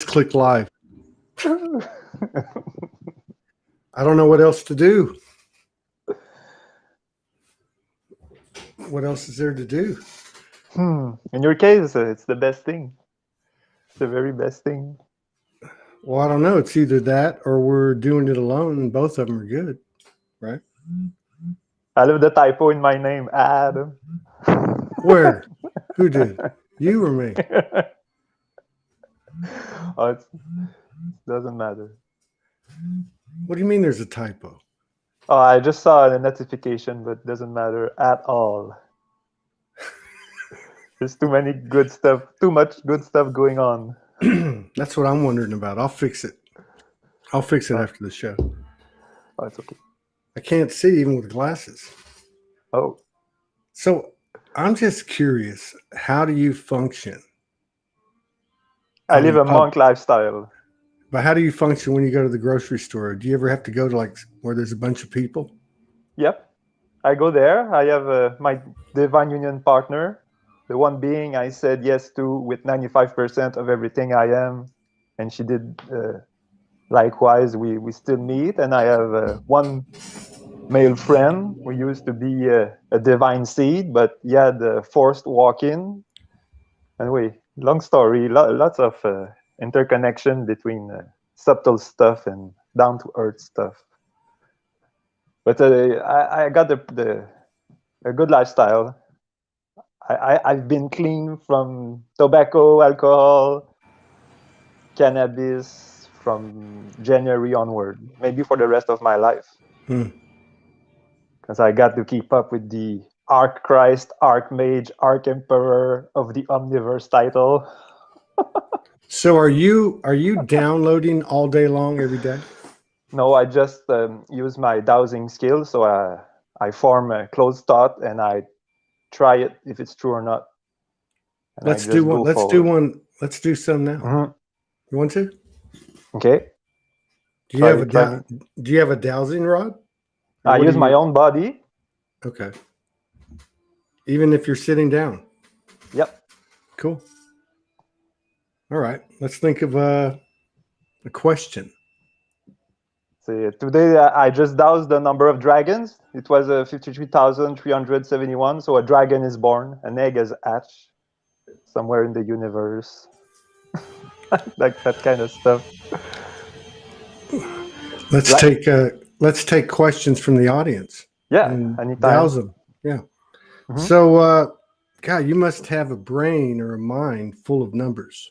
click live. I don't know what else to do. What else is there to do? In your case, it's the best thing. It's the very best thing. Well, I don't know. It's either that or we're doing it alone, and both of them are good, right? I love the typo in my name, Aadam. Where? Who did? You or me? Oh, it doesn't matter. What do you mean there's a typo? Oh, I just saw a notification, but it doesn't matter at all. There's too much good stuff going on. That's what I'm wondering about. I'll fix it. I'll fix it after the show. Oh, it's okay. I can't see even with glasses. Oh. So I'm just curious, how do you function? I live a monk lifestyle. But how do you function when you go to the grocery store? Do you ever have to go to like where there's a bunch of people? Yep. I go there. I have my divine union partner, the one being I said yes to with 95% of everything I am. And she did likewise. We still meet. And I have one male friend who used to be a divine seed, but he had a forced walk-in. Anyway, long story, lots of interconnection between subtle stuff and down-to-earth stuff. But I got a good lifestyle. I've been clean from tobacco, alcohol, cannabis from January onward, maybe for the rest of my life. Because I got to keep up with the Archchrist, Archmage, Archemperor of the Omniverse title. So are you downloading all day long every day? No, I just use my dowsing skill. So I form a closed thought and I try it if it's true or not. And Let's do one. Let's do some now. You want to? Okay. Do you have a dowsing rod? I use my own body. Okay. Even if you're sitting down. Yep. Cool. All right. Let's think of a question. So today I just dowsed the number of dragons. It was 53,371. So a dragon is born, an egg is hatched somewhere in the universe. Like that kind of stuff. Let's take questions from the audience. Yeah, anytime. Douse them. Yeah. So, God, you must have a brain or a mind full of numbers.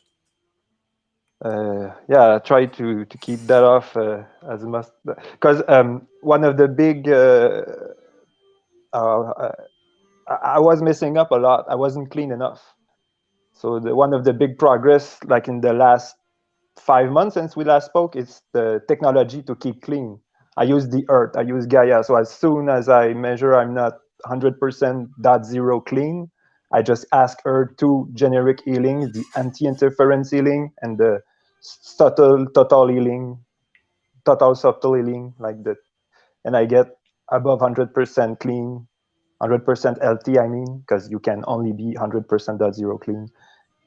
Yeah, I try to keep that off as much, because one of the big I was messing up a lot. I wasn't clean enough. So one of the big progress, like in the last 5 months since we last spoke, is the technology to keep clean. I use the earth, I use Gaia. So as soon as I measure I'm not 100% .0 clean, I just ask her 2 generic healings, the anti-interference healing and the total healing, total subtle healing, like that. And I get above 100% clean, 100% healthy, I mean, because you can only be 100% .0 clean.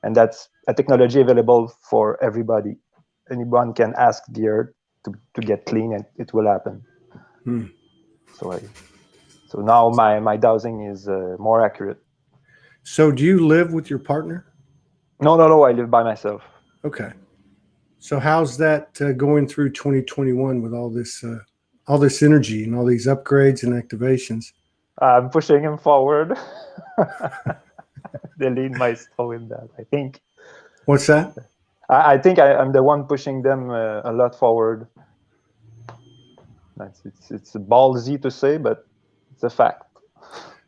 And that's a technology available for everybody. Anyone can ask the earth to get clean and it will happen. So now my dowsing is more accurate. So do you live with your partner? No, I live by myself. Okay. So how's that going through 2021 with all this energy and all these upgrades and activations? I'm pushing him forward. They lead my soul in that, I think. What's that? I think I'm the one pushing them a lot forward. It's ballsy to say, but it's a fact.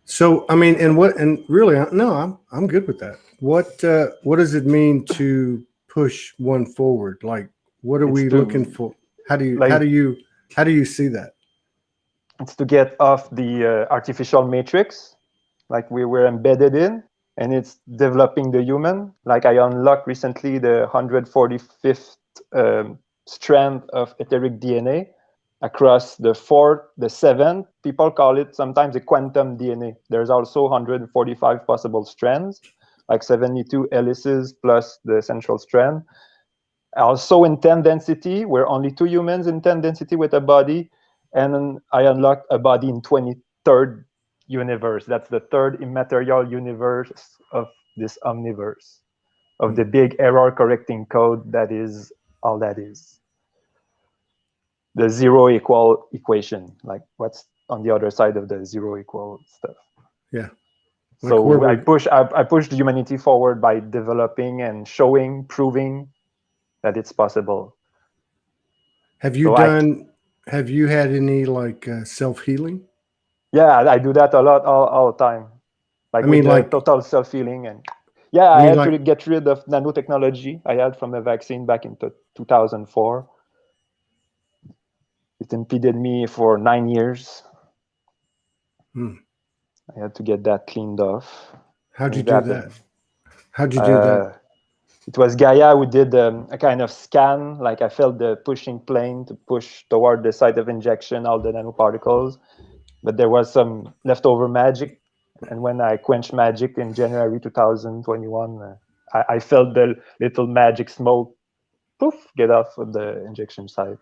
So I mean, and really, no, I'm good with that. What does it mean to push one forward? Like, what are we looking for? How do you see that? It's to get off the artificial matrix, like we were embedded in, and it's developing the human. Like I unlocked recently the 145th strand of etheric DNA across the 4th, the 7th. People call it sometimes a quantum DNA. There's also 145 possible strands, like 72 helices plus the central strand. Also in 10 density, we're only 2 humans in 10 density with a body, and I unlocked a body in 23rd universe. That's the 3rd immaterial universe of this omniverse, of the big error correcting code that is all that is. The zero equal equation, like what's on the other side of the zero equal stuff. Yeah. So I pushed humanity forward by developing and showing, proving that it's possible. Have you have you had any like self-healing? Yeah, I do that a lot all the time. Like, I mean, like total self-healing. And yeah, I had to get rid of nanotechnology I had from a vaccine back in 2004. It impeded me for 9 years. I had to get that cleaned off. How'd you do that? How'd you do that? It was Gaia who did a kind of scan. Like, I felt the pushing plane to push toward the site of injection all the nanoparticles, but there was some leftover magic. And when I quenched magic in January 2021, I felt the little magic smoke, poof, get off of the injection site.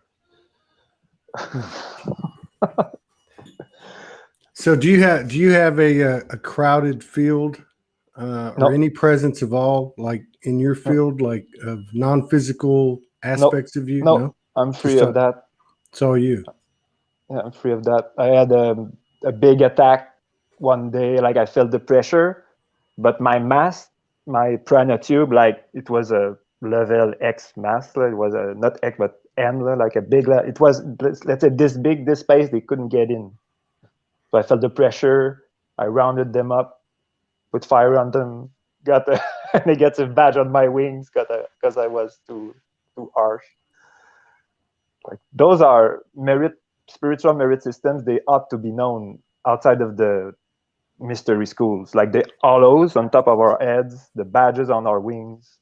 So do you have a crowded field or any presence of all, like in your field, like of non-physical aspects of you? No, I'm free of that. It's all you. Yeah, I'm free of that. I had a big attack one day. Like, I felt the pressure, but my mass, my prana tube, like, it was a level X mass. It was a not X but N, like a big. It was, let's say, this big, this space. They couldn't get in. So I felt the pressure. I rounded them up, put fire on them, got a negative badge on my wings because I was too harsh. Like, those are spiritual merit systems. They ought to be known outside of the mystery schools. Like the hollows on top of our heads, the badges on our wings,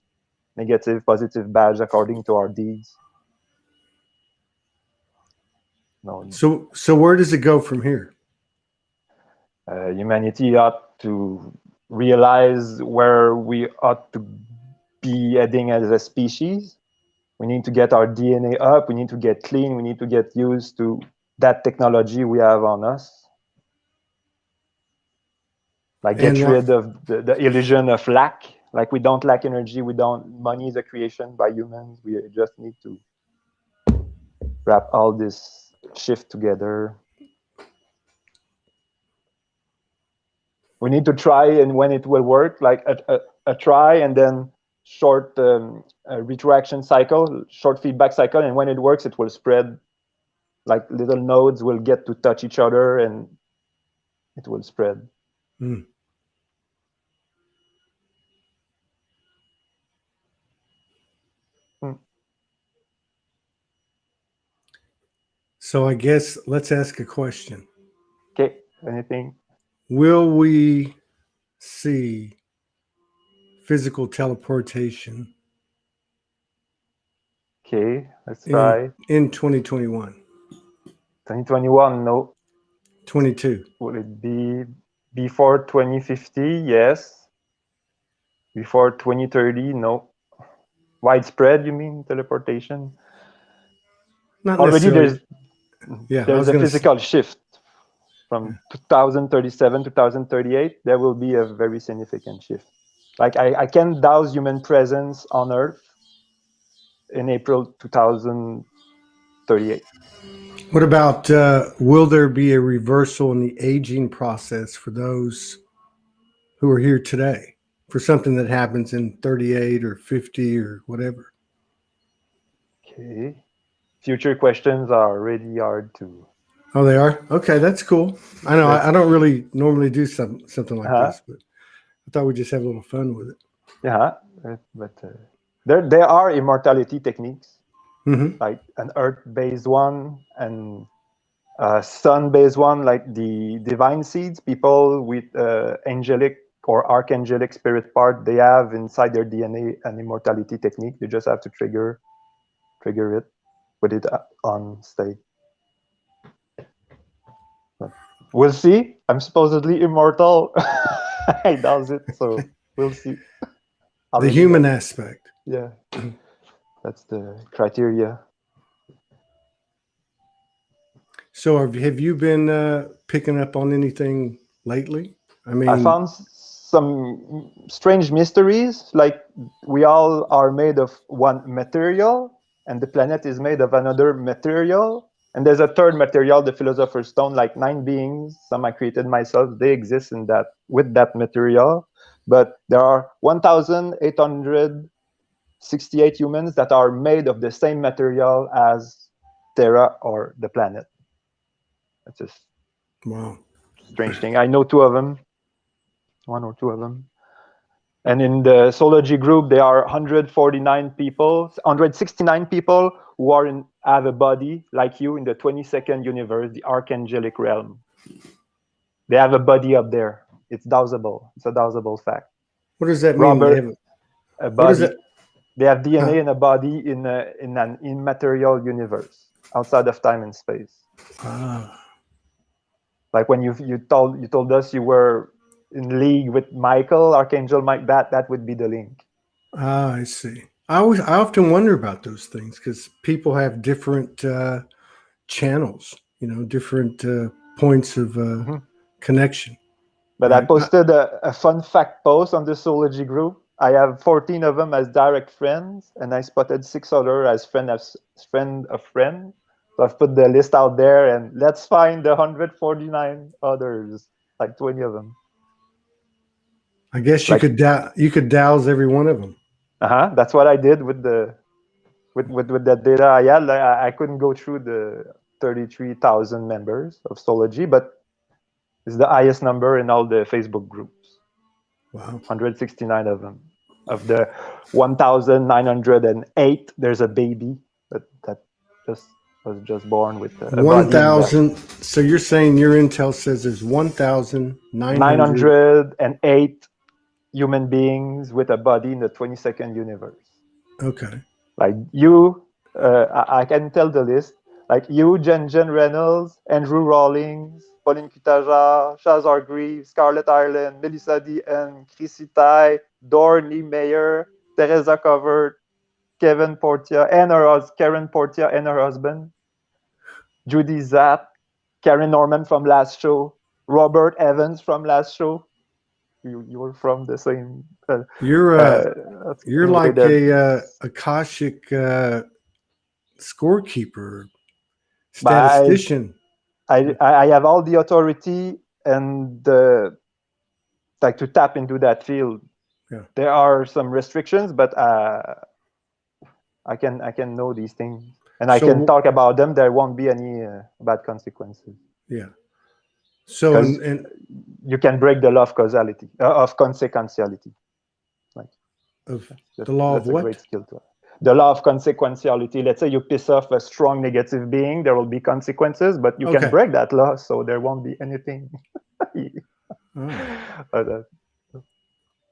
negative, positive badge according to our deeds. No. So where does it go from here? Humanity ought to realize where we ought to be heading as a species. We need to get our DNA up. We need to get clean. We need to get used to that technology we have on us. Like, get rid of the illusion of lack. Like, we don't lack energy. Money is a creation by humans. We just need to wrap all this shift together. We need to try, and when it will work, like a try and then short retroaction cycle, short feedback cycle, and when it works, it will spread. Like, little nodes will get to touch each other, and it will spread. So I guess let's ask a question. Okay, anything? Will we see physical teleportation? Okay, let's try. In 2021. 2021, no. 22. Will it be before 2050? Yes. Before 2030? No. Widespread, you mean, teleportation? Not already necessarily. There's a physical shift from 2037 to 2038. There will be a very significant shift. Like, I can douse human presence on Earth in April 2038. What about will there be a reversal in the aging process for those who are here today, for something that happens in 38 or 50 or whatever? Okay. Future questions are really hard to. Oh, they are? Okay, that's cool. I know I don't really normally do something like this, but I thought we'd just have a little fun with it. Yeah, but there are immortality techniques, like an earth-based one and a sun-based one, like the divine seeds. People with angelic or archangelic spirit part, they have inside their DNA an immortality technique. They just have to trigger it, put it on state. We'll see. I'm supposedly immortal. I doubt it, so we'll see. The human aspect. Yeah. That's the criteria. So have you been picking up on anything lately? I mean, I found some strange mysteries, like we all are made of one material, and the planet is made of another material. And there's a third material, the Philosopher's Stone, like 9 beings, some I created myself, they exist in that with that material. But there are 1,868 humans that are made of the same material as Terra or the planet. That's just wow, strange thing. I know 2 of them, 1 or 2 of them. And in the Soulogy group, there are 149 people, 169 people who have a body like you in the 22nd universe, the archangelic realm. They have a body up there. It's dowsable. It's a dowsable fact. what does that mean? Robert, a body. What is it? They have DNA in a body in an immaterial universe outside of time and space. Like when you told us you were in league with Michael, Archangel Mike, that would be the link. Ah, I see. I often wonder about those things because people have different channels, different points of connection. But right? I posted a fun fact post on the Soulogy group. I have 14 of them as direct friends, and I spotted 6 others as friend of friend. So I've put the list out there, and let's find the 149 others, like 20 of them. I guess you could douse every one of them. That's what I did with the with that data I had. I couldn't go through the 33,000 members of Soulogy, but it's the highest number in all the Facebook groups. Wow, 169 of them. Of the 1,908, there's a baby that was just born with a 1,000. So you're saying your intel says there's 1,908 human beings with a body in the 22nd universe. Okay. Like you, I can tell the list. Like you, Jen Reynolds, Andrew Rawlings, Pauline Kutajar, Shazar Grieve, Scarlett Ireland, Melissa D. N., Chrissy Tai, Dorney Mayer, Teresa Covert, Karen Portia and her husband, Judy Zapp, Karen Norman from last show, Robert Evans from last show. You were from the same. You're like a Akashic scorekeeper, statistician. I have all the authority and like to tap into that field. Yeah. There are some restrictions, but I can know these things, and I can talk about them. There won't be any bad consequences. Yeah. So and you can break the law of causality, of consequentiality. Like the law of what? A great skill to have. The law of consequentiality. Let's say you piss off a strong negative being, there will be consequences, but you can break that law, so there won't be anything.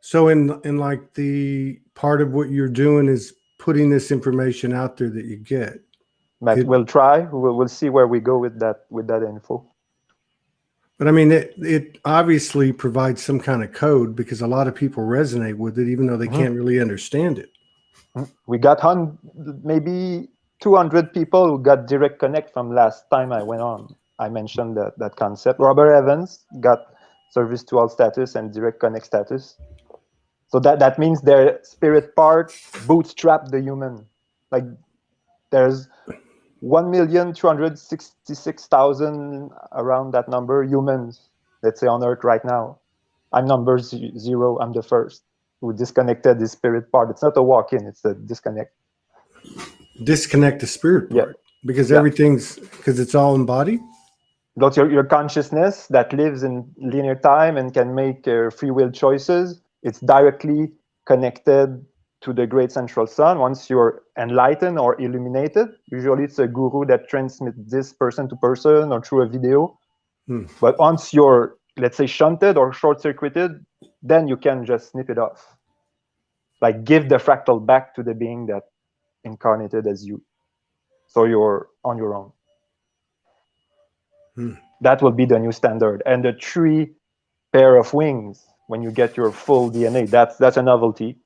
So in like the part of what you're doing is putting this information out there that you get. We'll try. We'll see where we go with that info. But I mean, it obviously provides some kind of code because a lot of people resonate with it, even though they can't really understand it. We got maybe 200 people who got direct connect from last time I went on. I mentioned that concept. Robert Evans got service to all status and direct connect status. So that means their spirit part bootstrap the human. Like there's 1,266,000 around that number humans, let's say on Earth right now. I'm number 0. I'm the first who disconnected the spirit part. It's not a walk-in, it's a disconnect. Disconnect the spirit part because because it's all embodied. That's your consciousness that lives in linear time and can make free will choices. It's directly connected to the great central sun. Once you're enlightened or illuminated, usually it's a guru that transmits this person to person or through a video. But once you're, let's say, shunted or short-circuited, then you can just snip it off. Like give the fractal back to the being that incarnated as you. So you're on your own. That will be the new standard. And the 3 pair of wings, when you get your full DNA, that's a novelty.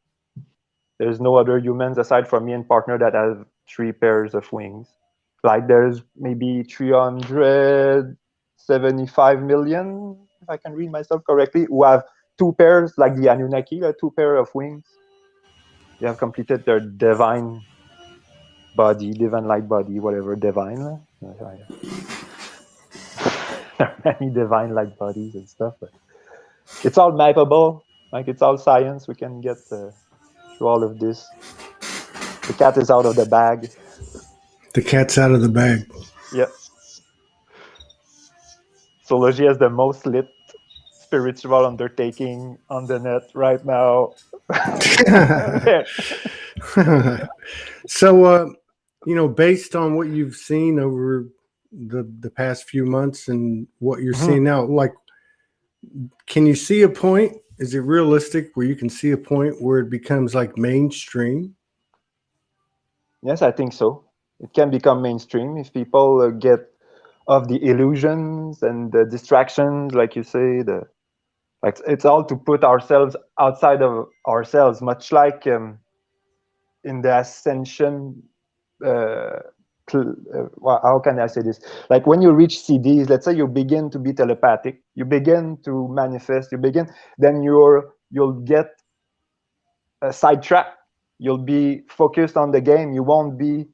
There's no other humans aside from me and partner that have 3 pairs of wings. Like there's maybe 375 million, if I can read myself correctly, who have 2 pairs, like the Anunnaki, 2 pair of wings. They have completed their divine body, divine light body, whatever, divine. Many divine light bodies and stuff. But it's all mappable. Like it's all science. We can get through all of this. The cat is out of the bag. The cat's out of the bag. Yeah. Soulogy is the most lit spiritual undertaking on the net right now. So, based on what you've seen over the past few months and what you're seeing now, like, can you see a point? Is it realistic where you can see a point where it becomes like mainstream? Yes, I think so. It can become mainstream if people get off the illusions and the distractions, like you say. Like it's all to put ourselves outside of ourselves, much like in the ascension. How can I say this? Like when you reach CDs, let's say you begin to be telepathic, you begin to manifest, then you'll get sidetracked. You'll be focused on the game. You won't be,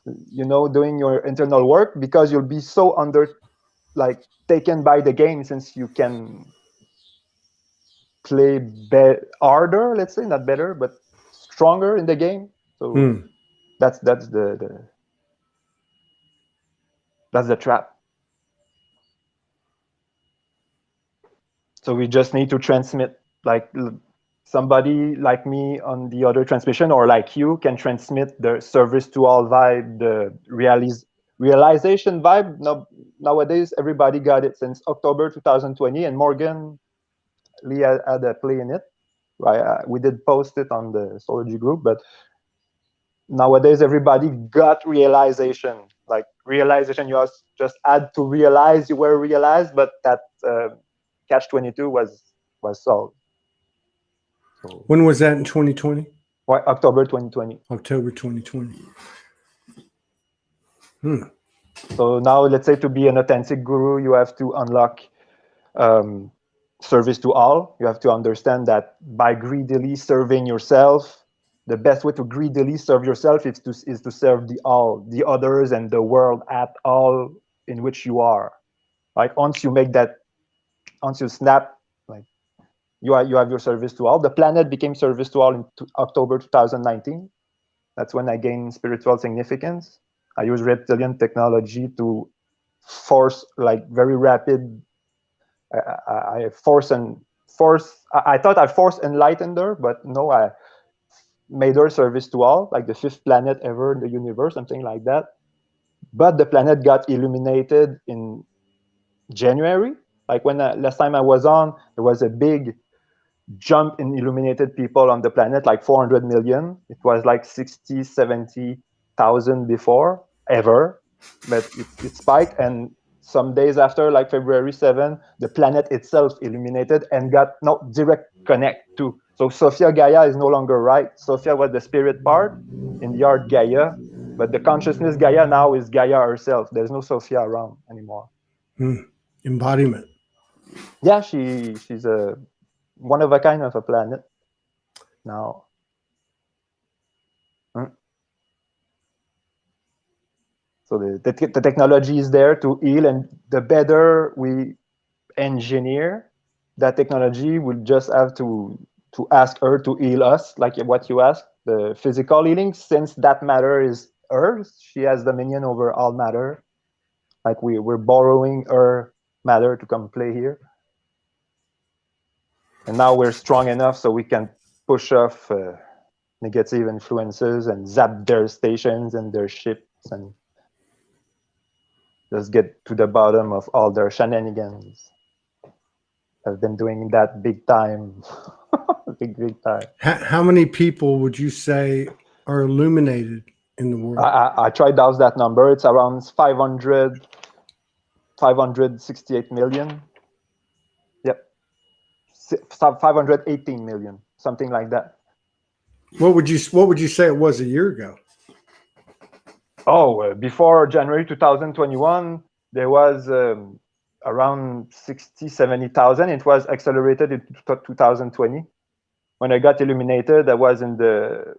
doing your internal work because you'll be so taken by the game, since you can play harder, let's say, not better, but stronger in the game. So that's the trap. So we just need to transmit, like somebody like me on the other transmission, or like you, can transmit the service to all vibe, the realization vibe. Nowadays, everybody got it since October 2020, and Morgan Lee had a play in it. Right? We did post it on the Soulogy group, but nowadays everybody got realization. Like realization, you just had to realize you were realized, but that catch-22 was solved. So, when was that in 2020? October 2020. October 2020. So now, let's say, to be an authentic guru, you have to unlock service to all. You have to understand that by greedily serving yourself, the best way to greedily serve yourself is to serve the others and the world at all in which you are. Like once you snap, like you have your service to all. The planet became service to all in October 2019. That's when I gained spiritual significance. I use reptilian technology to force, like, very rapid. I thought I forced enlightened her, but no, I made her service to all, like the 5th planet ever in the universe, something like that. But the planet got illuminated in January. Like when last time I was on, there was a big jump in illuminated people on the planet, like 400 million. It was like 60, 70,000 before, ever. But it spiked, and some days after, like February 7, the planet itself illuminated and got no direct connect to. So Sophia Gaia is no longer right. Sophia was the spirit part, in the art Gaia, but the consciousness Gaia now is Gaia herself. There's no Sophia around anymore. Embodiment. Yeah, she's a one of a kind of a planet now. So the technology is there to heal, and the better we engineer that technology, we'll just have to ask her to heal us, like what you asked, the physical healing, since that matter is Earth. She has dominion over all matter. Like we're borrowing her matter to come play here. And now we're strong enough so we can push off negative influences and zap their stations and their ships and just get to the bottom of all their shenanigans. I've been doing that big time. big time. How many people would you say are illuminated in the world? I tried out that number. It's around 568 million. Yep. 518 million, something like that. What would you say it was a year ago? Oh, before January 2021, there was around 60, 70,000. It was accelerated in 2020. When I got illuminated, I was in the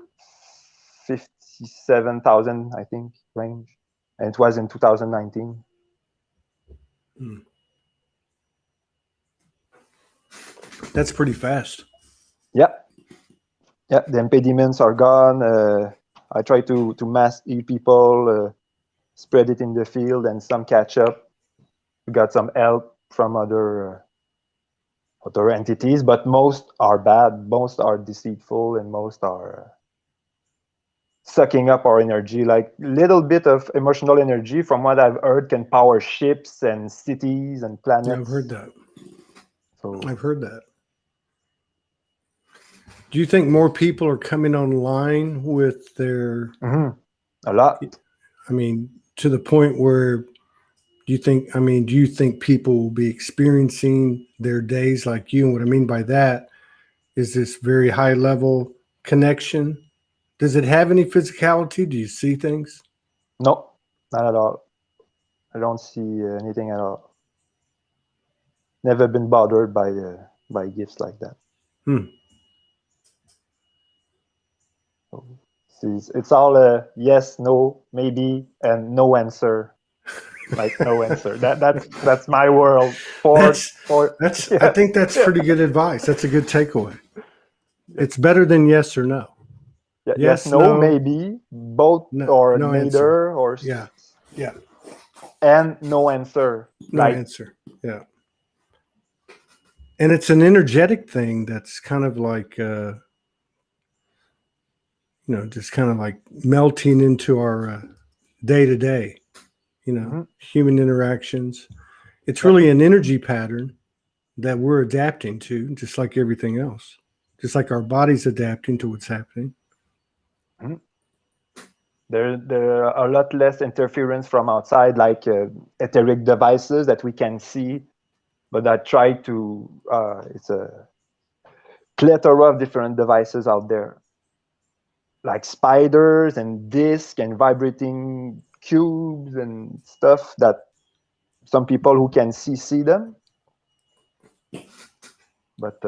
57,000, I think, range. And it was in 2019. That's pretty fast. Yeah. Yeah, the impediments are gone. I try to mass heal people, spread it in the field, and some catch up. We got some help from other entities, but most are bad, most are deceitful, and most are sucking up our energy. Like little bit of emotional energy, from what I've heard, can power ships and cities and planets. I've heard that. So I've heard that. Do you think more people are coming online with their... A lot. I mean, to the point where do you think people will be experiencing their days like you? And what I mean by that is this very high level connection. Does it have any physicality? Do you see things? No, not at all. I don't see anything at all. Never been bothered by gifts like that. So it's all yes, no, maybe, and no answer. Like no answer. That's my world. I think that's pretty good advice. That's a good takeaway. It's better than yes or no. Yeah, yes, no, maybe, both, or no neither, answer. or yeah, and no answer. No answer. Yeah. And it's an energetic thing that's kind of like just kind of like melting into our day to day, human interactions. It's really an energy pattern that we're adapting to, just like everything else, just like our body's adapting to what's happening. There are a lot less interference from outside, like etheric devices that we can see, but I try to, it's a plethora of different devices out there, like spiders and discs and vibrating cubes and stuff that some people who can see them. But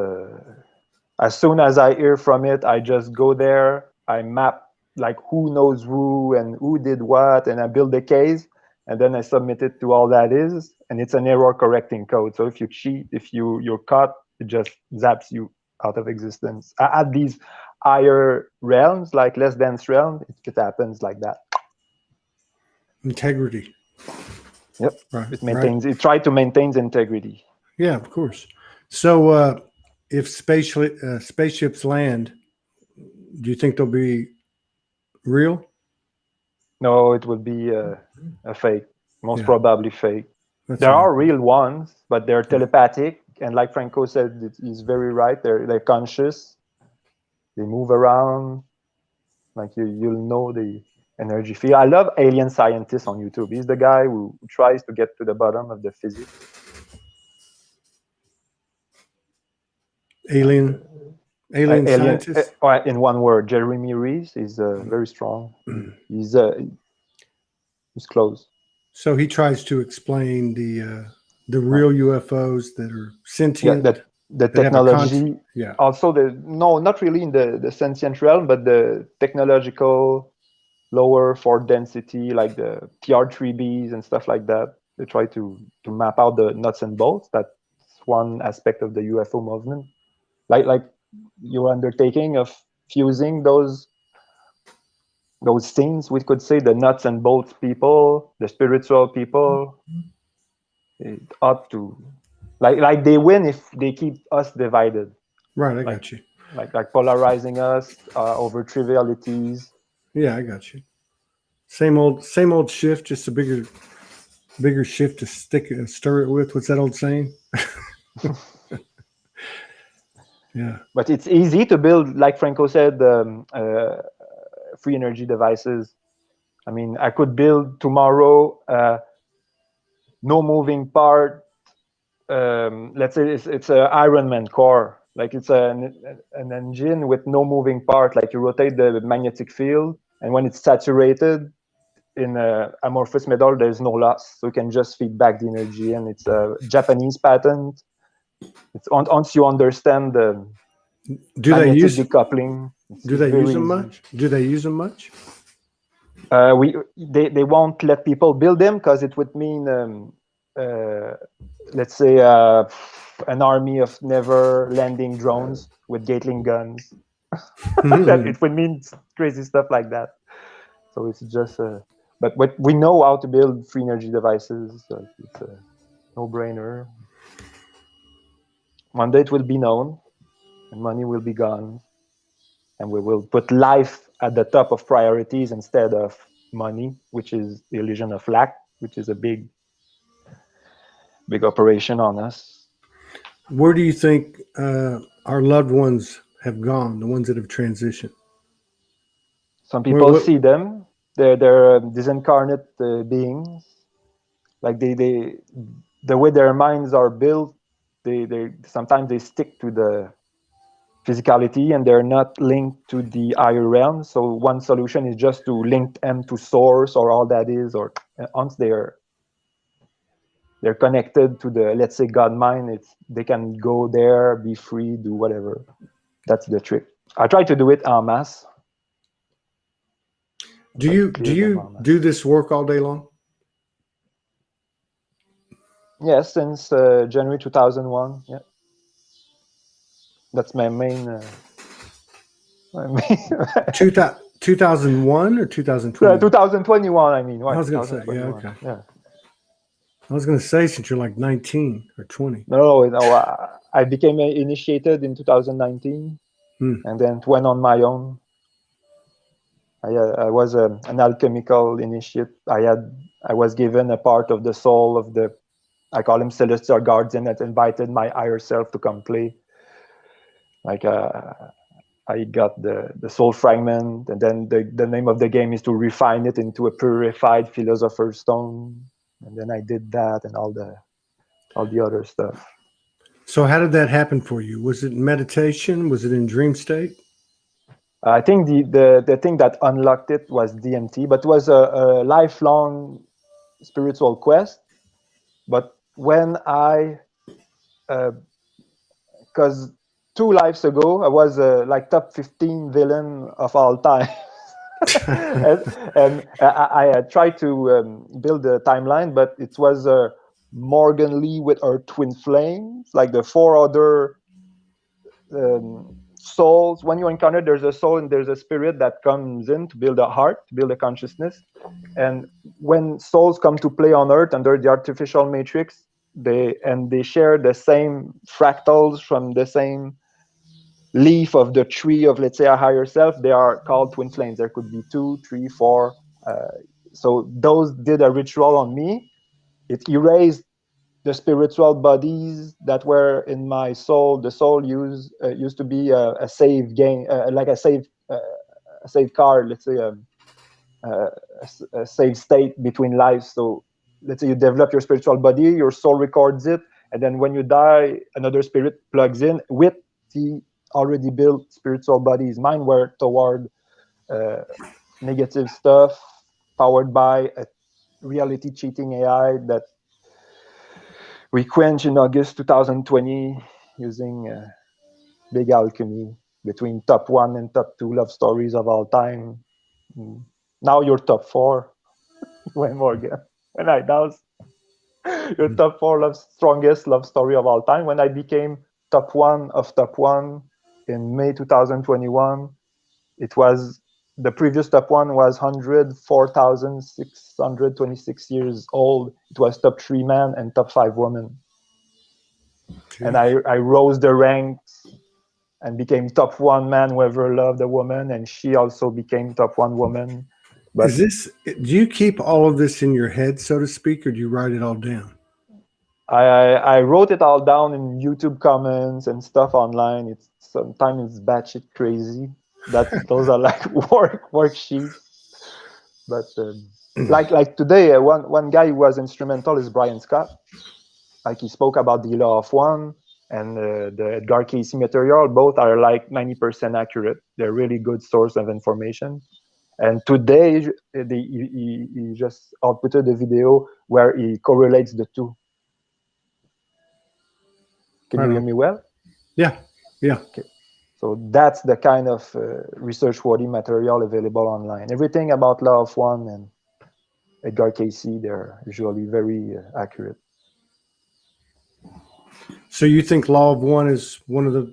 as soon as I hear from it, I just go there, I map like who knows who and who did what, and I build a case, and then I submit it to all that is, and it's an error correcting code. So if you cheat, if you're caught, it just zaps you out of existence. At these higher realms, like less dense realms, it happens like that. Integrity. Yep. Right. It maintains. It tries to maintain integrity. Yeah, of course. So if spaceships land, do you think they'll be real? No, it would be a fake. Most probably fake. There are real ones, but they're telepathic, and like Franco said, he's very right. They're conscious. They move around. Like you'll know the energy field. I love Alien Scientist on YouTube. He's the guy who tries to get to the bottom of the physics. Alien Scientist? In one word, Jeremy Reeves is very strong. He's close. So he tries to explain the real UFOs that are sentient. Yeah, the technology. Yeah. Also, not really in the sentient realm, but the technological lower for density, like the TR3Bs and stuff like that. They try to map out the nuts and bolts. That's one aspect of the UFO movement. Like your undertaking of fusing those things, we could say the nuts and bolts people, the spiritual people, it ought to, like they win if they keep us divided. Right, I got you. Like polarizing us over trivialities. Yeah, I got you. Same old shift, just a bigger shift to stir it with. What's that old saying? Yeah. But it's easy to build, like Franco said, free energy devices. I mean, I could build tomorrow no moving part. Let's say it's an Iron Man core. Like it's an engine with no moving part. Like you rotate the magnetic field, and when it's saturated in amorphous metal, there's no loss, so you can just feed back the energy. And it's a Japanese patent. It's once you understand the magnetic decoupling. Do they use them much? Do they use them much? They won't let people build them because it would mean let's say an army of never landing drones with Gatling guns. That it would mean crazy stuff like that. So it's just but we know how to build free energy devices, so it's a no-brainer. One day it will be known and money will be gone, and we will put life at the top of priorities instead of money, which is the illusion of lack, which is a big operation on us. Where do you think our loved ones have gone, the ones that have transitioned? Some people see them. They're disincarnate beings. Like the way their minds are built, they sometimes they stick to the physicality and they're not linked to the higher realm. So one solution is just to link them to source or all that is, or once they're connected to the, let's say, God mind, they can go there, be free, do whatever. That's the trick. I try to do it en masse. Do you do this work all day long? Yes, since January 2001. Yeah, that's my main. 2001 or 2020? 2021. I mean, I was going to say, yeah, okay. Yeah. I was going to say since you're like 19 or 20. No. I became initiated in 2019, and then went on my own. I was an alchemical initiate. I was given a part of the soul of the, I call him celestial guardian, that invited my higher self to come play. Like I got the soul fragment, and then the name of the game is to refine it into a purified philosopher's stone. And then I did that and all the other stuff. So how did that happen for you? Was it meditation? Was it in dream state? I think the thing that unlocked it was DMT, but it was a lifelong spiritual quest. But when because 2 lives ago, I was like top 15 villain of all time. and I tried to build a timeline, but it was Morgan Lee with her twin flames, like the 4 other souls. When you encounter, there's a soul and there's a spirit that comes in to build a heart, to build a consciousness. And when souls come to play on Earth under the artificial matrix, they share the same fractals from the same leaf of the tree of, let's say, a higher self. They are called twin flames. There could be 2, 3, 4. So those did a ritual on me. It erased the spiritual bodies that were in my soul. The soul used to be a save game, like a save card, let's say, a save state between lives. So let's say you develop your spiritual body, your soul records it, and then when you die, another spirit plugs in with the already built spiritual bodies. Mine were toward negative stuff, powered by a reality cheating AI that we quenched in August 2020 using big alchemy between top 1 and top 2 love stories of all time. Now you're top 4. When Morgan, when I douse, your top 4 strongest love story of all time. When I became top 1 of top 1 in May 2021, it was, the previous top 1 was 104,626 years old. It was top 3 man and top 5 woman. Jeez. And I rose the ranks and became top 1 man who ever loved a woman, and she also became top 1 woman. But do you keep all of this in your head, so to speak, or do you write it all down? I wrote it all down in YouTube comments and stuff online. It's sometimes it's batshit crazy. Those are like worksheets. But like today, one guy who was instrumental is Brian Scott. Like he spoke about the law of one, and the Edgar Cayce material, both are like 90% accurate. They're really good source of information. And today, he just outputted a video where he correlates the two. Can you hear me well? Yeah, yeah. Okay. So that's the kind of research-worthy material available online. Everything about Law of One and Edgar Cayce, they're usually very accurate. So you think Law of One is one of the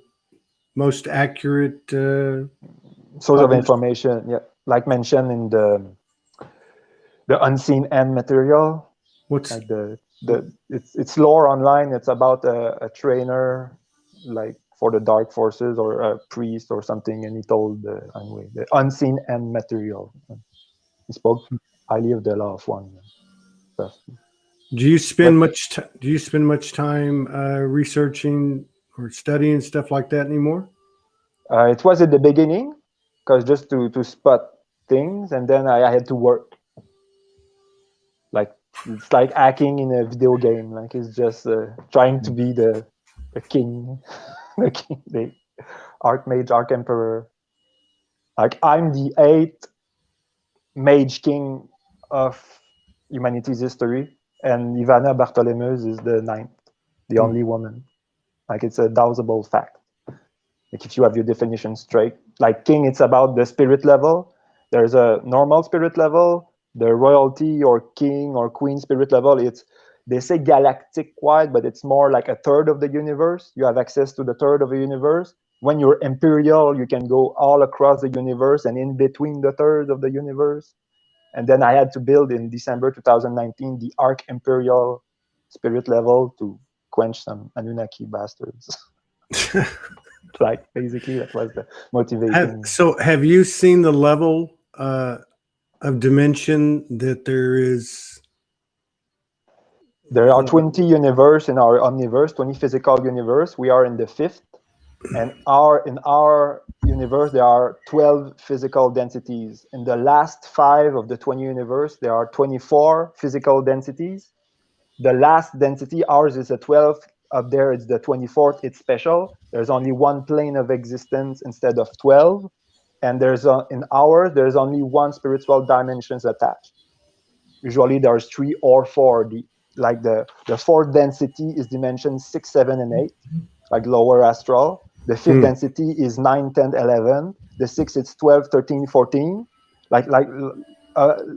most accurate source of information? Yeah, like mentioned in the Unseen End material. What's like it's lore online. It's about a trainer, like for the dark forces, or a priest or something, and he told anyway the Unseen End material. He spoke highly of the Law of One stuff. Do you spend much time researching or studying stuff like that anymore? It was at the beginning, because just to spot things, and then I had to work. Like it's like hacking in a video game. Like it's just trying to be the king, the king, the Archmage, Archemperor. Like I'm the 8th Mage King of humanity's history, and Ivana Bartholomeus is the 9th, the only woman. Like it's a doubtable fact. Like if you have your definition straight, like king, it's about the spirit level. There's a normal spirit level, the royalty or king or queen spirit level. They say galactic wide, but it's more like a third of the universe. You have access to the third of the universe. When you're imperial, you can go all across the universe and in between the third of the universe. And then I had to build in December 2019 the Arch Imperial spirit level to quench some Anunnaki bastards. Like basically that was the motivation. So have you seen the level of dimension that there is? There are 20 universe in our omniverse, 20 physical universe. We are in the 5th, and in our universe there are 12 physical densities. In the last 5 of the 20 universe, there are 24 physical densities. The last density, ours is a 12th. Up there, it's the 24th. It's special. There's only one plane of existence instead of 12. And in ours, there's only one spiritual dimensions attached. Usually there's 3 or 4. The 4th density is dimension 6, 7, and 8, like lower astral. The 5th density is 9, 10, 11. The 6th is 12, 13, 14.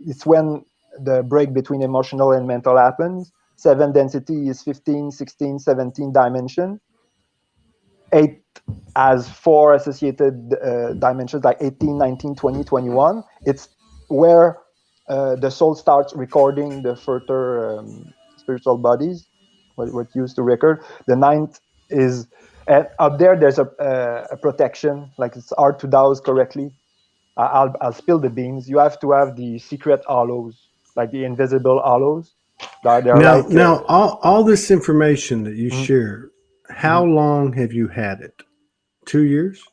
It's when the break between emotional and mental happens. 7 density is 15, 16, 17 dimension. 8 has 4 associated dimensions, like 18, 19, 20, 21. It's where the soul starts recording the further spiritual bodies, what used to record. The 9th is, and up there, there's a protection, like it's hard to douse correctly. I'll spill the beans. You have to have the secret hollows, like the invisible hollows. Now, all this information that you share, how long have you had it? 2 years?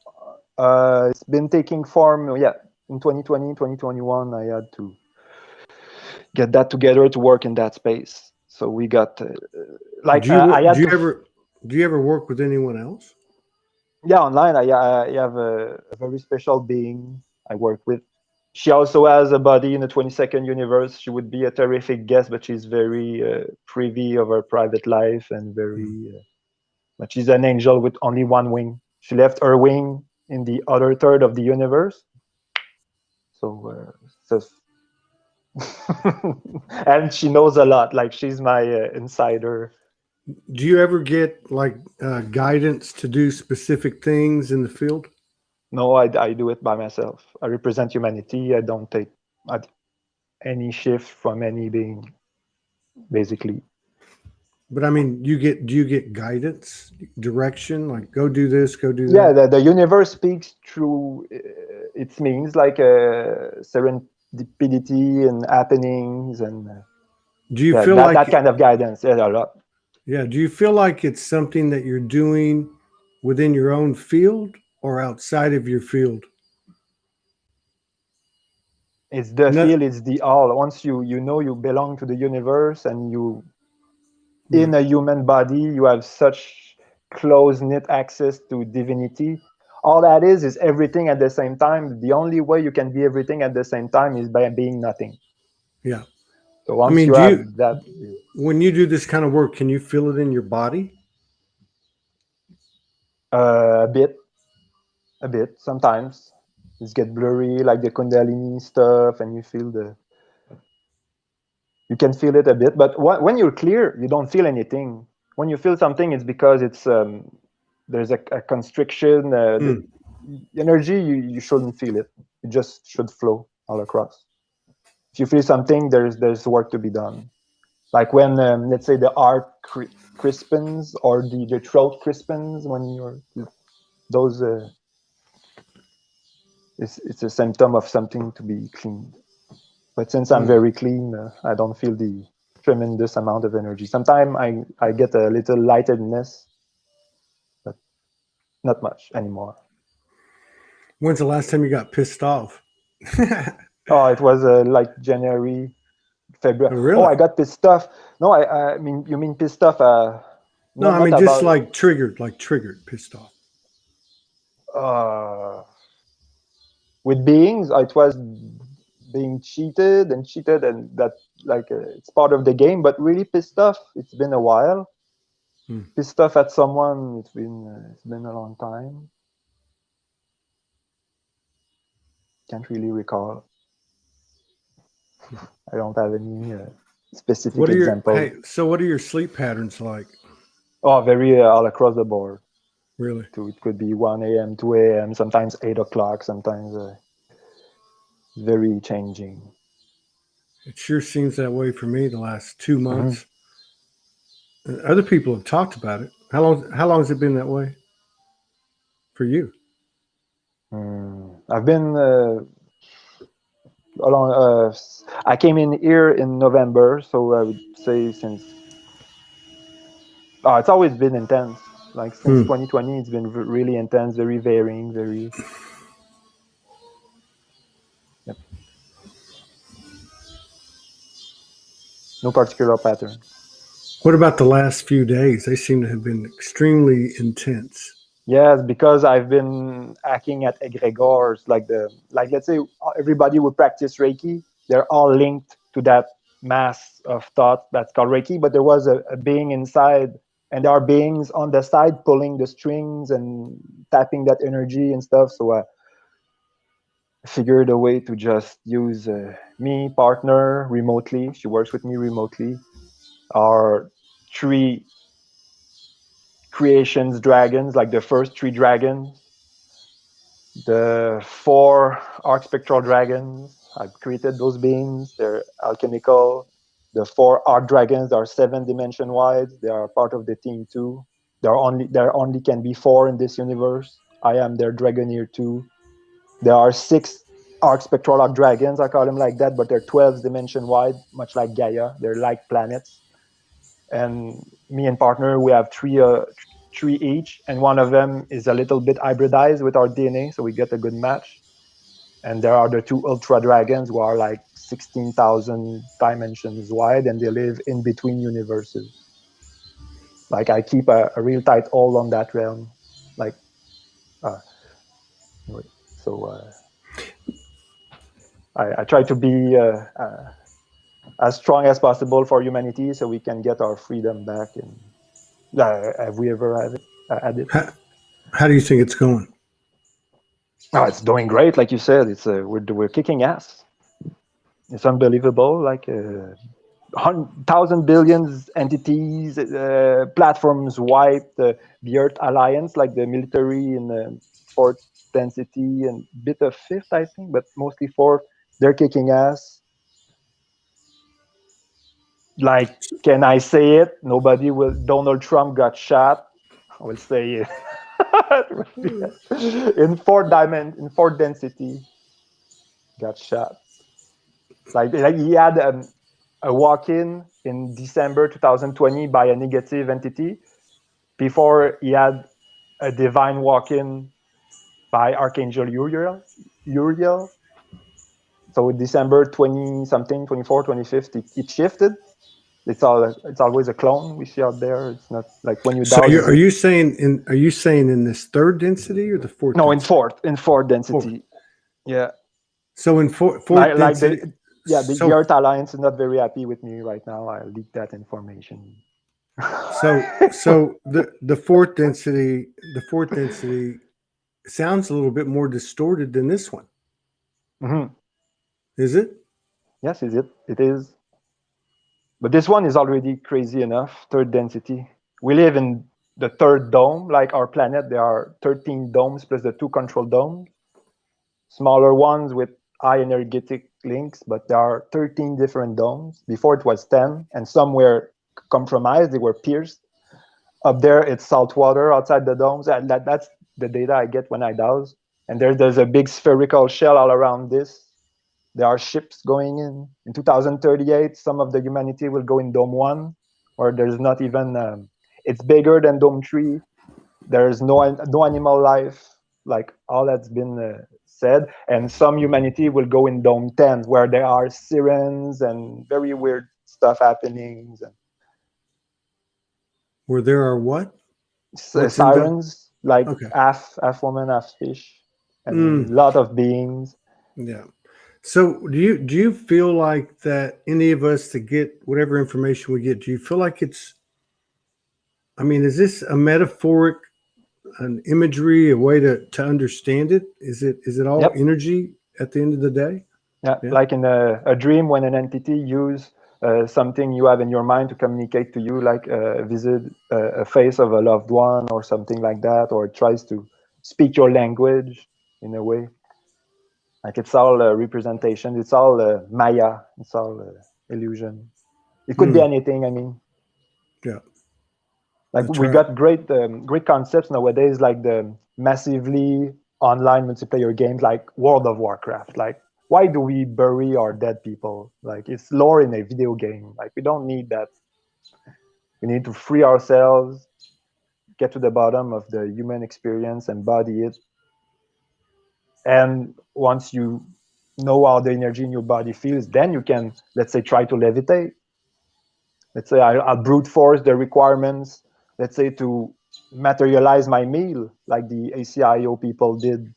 It's been taking form, in 2020, 2021, I had to get that together to work in that space. So we got, do you ever work with anyone else? Yeah, online, I have a very special being I work with. She also has a body in the 22nd universe. She would be a terrific guest, but she's very privy of her private life and but she's an angel with only one wing. She left her wing in the other third of the universe. So and she knows a lot. Like she's my insider. Do you ever get like guidance to do specific things in the field? No, I do it by myself. I represent humanity. I don't take any shift from any being, basically. But I mean, do you get guidance, direction, like go do this, go do that? Yeah, the universe speaks through its means, like serendipity and happenings, and do you feel like that kind of guidance? Yeah, a lot. Yeah. Do you feel like it's something that you're doing within your own field or outside of your field? It's the field, it's the all. Once you know you belong to the universe and you in a human body, you have such close-knit access to divinity. All that is everything at the same time. The only way you can be everything at the same time is by being nothing. Yeah. So once you have that, when you do this kind of work, can you feel it in your body? A bit. Sometimes it gets blurry, like the Kundalini stuff, and you can feel it a bit. But when you're clear, you don't feel anything. When you feel something, it's because there's a constriction. The energy, you shouldn't feel it. It just should flow all across. If you feel something, there's work to be done. Like when, let's say, the heart crispens or the throat crispens when you're those. It's a symptom of something to be cleaned. But since I'm very clean, I don't feel the tremendous amount of energy. Sometimes I get a little lightedness, but not much anymore. When's the last time you got pissed off? Oh, it was like January, February. Oh, really? Oh, I got pissed off. No, I mean, you mean pissed off? No, I mean just like triggered, pissed off. With beings, it was being cheated, and that it's part of the game. But really pissed off, it's been a while. Pissed off at someone, it's been a long time. Can't really recall. I don't have any specific example. So what are your sleep patterns like? Oh, very all across the board. Really? It could be 1 a.m., 2 a.m., sometimes 8 o'clock, sometimes very changing. It sure seems that way for me the last 2 months. Other people have talked about it. How long has it been that way for you? I've been along. I came in here in November, so I would say since. It's always been intense. Like since 2020, it's been really intense, very varying, very. Yep. No particular pattern. What about the last few days? They seem to have been extremely intense. Yes, because I've been hacking at egregores, like let's say everybody would practice Reiki. They're all linked to that mass of thought that's called Reiki, but there was a being inside, and there are beings on the side pulling the strings and tapping that energy and stuff. So I figured a way to just use me, partner, remotely. She works with me remotely. Our 3 creations dragons, like the first 3 dragons, the 4 arc spectral dragons. I've created those beings. They're alchemical. The 4 arc dragons are 7 dimension wide. They are part of the team too. There only can be 4 in this universe. I am their dragoneer too. There are 6 arc spectral arc dragons. I call them like that, but they're 12 dimension wide, much like Gaia. They're like planets. And me and partner, we have 3 each, and one of them is a little bit hybridized with our DNA, so we get a good match. And there are the 2 ultra dragons who are like 16,000 dimensions wide, and they live in between universes. Like I keep a real tight hold on that realm. Like, anyway, so I try to be as strong as possible for humanity, so we can get our freedom back. And have we ever had it? How do you think it's going? Oh, it's doing great, like you said. It's we're kicking ass. It's unbelievable. Like 1,000 billions entities, platforms wiped. The Earth Alliance, like the military in the 4th density and bit of 5th, I think, but mostly 4th. They're kicking ass. Like, can I say it? Nobody will. Donald Trump got shot. I will say it. in 4th density, got shot. Like he had a walk-in in December 2020 by a negative entity. Before he had a divine walk-in by Archangel Uriel. So December 20 something, 24, 25th, it shifted. It's always a clone we see out there. It's not like when you So dowse. are you saying in this third density or the fourth? No, density? in fourth density. Fourth. Yeah. So in fourth Like density. the Earth Alliance is not very happy with me right now. I leaked that information. So the fourth density sounds a little bit more distorted than this one. Mm-hmm. Is it? Yes, is it? It is. But this one is already crazy enough. Third density. We live in the third dome, like our planet. There are 13 domes plus the 2 control domes. Smaller ones with high energetic links, but there are 13 different domes. Before it was 10, and some were compromised. They were pierced. Up there, it's salt water outside the domes. And that's the data I get when I dowse. And there's a big spherical shell all around this. There are ships going in. In 2038, some of the humanity will go in Dome 1, or there's not even, it's bigger than Dome 3. There's no animal life, like all that's been said. And some humanity will go in Dome 10, where there are sirens and very weird stuff happening. Where there are what? Sirens, like half woman, half fish, and a lot of beings. Yeah. So do you feel like that any of us to get whatever information we get, do you feel like it's, I mean, is this a metaphoric, an imagery, a way to understand it? Is it all energy at the end of the day? Yeah. Like in a dream, when an entity use something you have in your mind to communicate to you, like visit a face of a loved one or something like that, or it tries to speak your language in a way. Like it's all representation. It's all Maya. It's all illusion. It could be anything. I mean, yeah. Like we got great concepts nowadays, like the massively online multiplayer games, like World of Warcraft. Like, why do we bury our dead people? Like, it's lore in a video game. Like, we don't need that. We need to free ourselves, get to the bottom of the human experience, embody it. And once you know how the energy in your body feels, then you can, let's say, try to levitate. Let's say I'll brute force the requirements, let's say, to materialize my meal, like the ACIO people did.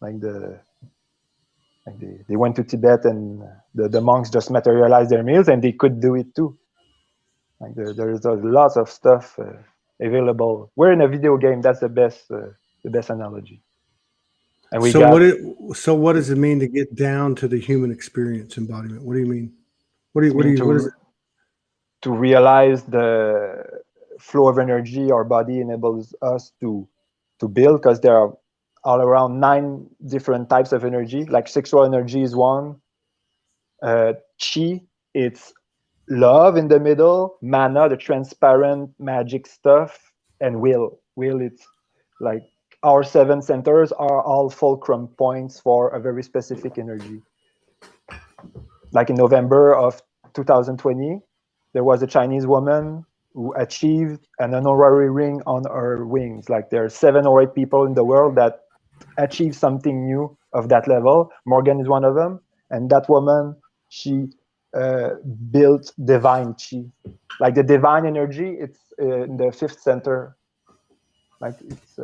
Like they went to Tibet and the monks just materialized their meals, and they could do it too. Like there's lots of stuff available. We're in a video game. That's the best analogy. And we so what does it mean to get down to the human experience embodiment? What do you mean? What is it? To realize the flow of energy our body enables us to build, because there are all around 9 different types of energy. Like sexual energy is one. Chi, it's love in the middle. Mana, the transparent magic stuff. And will, it's like our 7 centers are all fulcrum points for a very specific energy. Like in November of 2020, there was a Chinese woman who achieved an honorary ring on her wings. Like there are 7 or 8 people in the world that achieve something new of that level. Morgan is one of them. And that woman, she built divine chi. Like the divine energy, it's in the 5th center. Like it's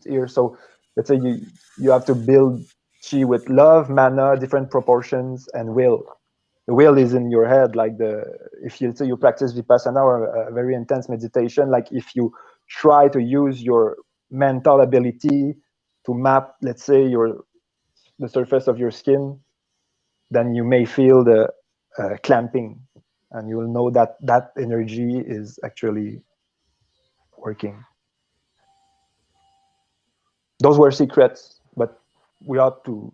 here. So let's say you have to build chi with love, mana, different proportions, and will. The will is in your head. Like if you say you practice vipassana or a very intense meditation, like if you try to use your mental ability to map, let's say, the surface of your skin, then you may feel the clamping, and you will know that that energy is actually working. Those were secrets, but we ought to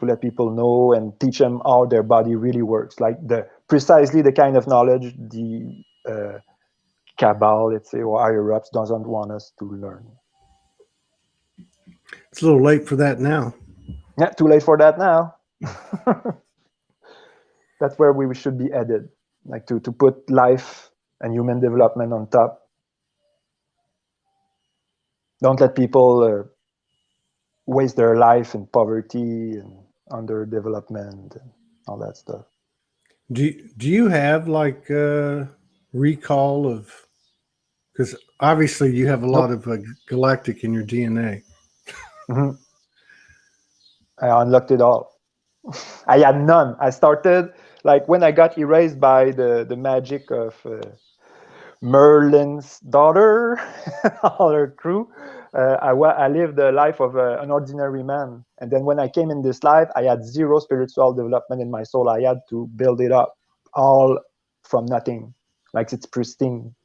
let people know and teach them how their body really works, like precisely the kind of knowledge the cabal, let's say, or higher ups doesn't want us to learn. It's a little late for that now. Yeah, too late for that now. That's where we should be headed, like to put life and human development on top. Don't let people waste their life in poverty and underdevelopment and all that stuff. Do you have like recall of, because obviously you have a lot Nope. of galactic in your DNA. Mm-hmm. I unlocked it all. I had none. I started like when I got erased by the magic of Merlin's daughter, all her crew. I lived the life of an ordinary man, and then when I came in this life, I had zero spiritual development in my soul. I had to build it up all from nothing, like it's pristine,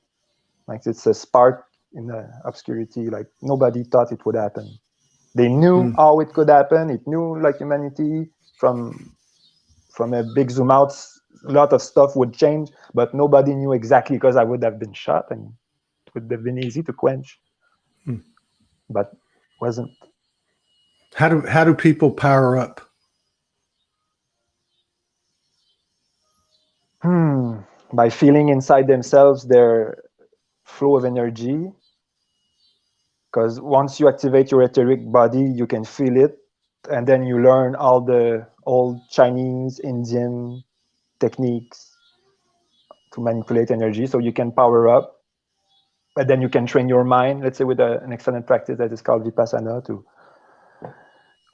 like it's a spark in the obscurity. Like nobody thought it would happen. They knew how it could happen. It knew like humanity from a big zoom out, a lot of stuff would change, but nobody knew exactly because I would have been shot and it would have been easy to quench, but wasn't. How do people power up? By feeling inside themselves their flow of energy, because once you activate your etheric body, you can feel it, and then you learn all the old Chinese, Indian techniques to manipulate energy, so you can power up. But then you can train your mind, let's say with an excellent practice that is called Vipassana, to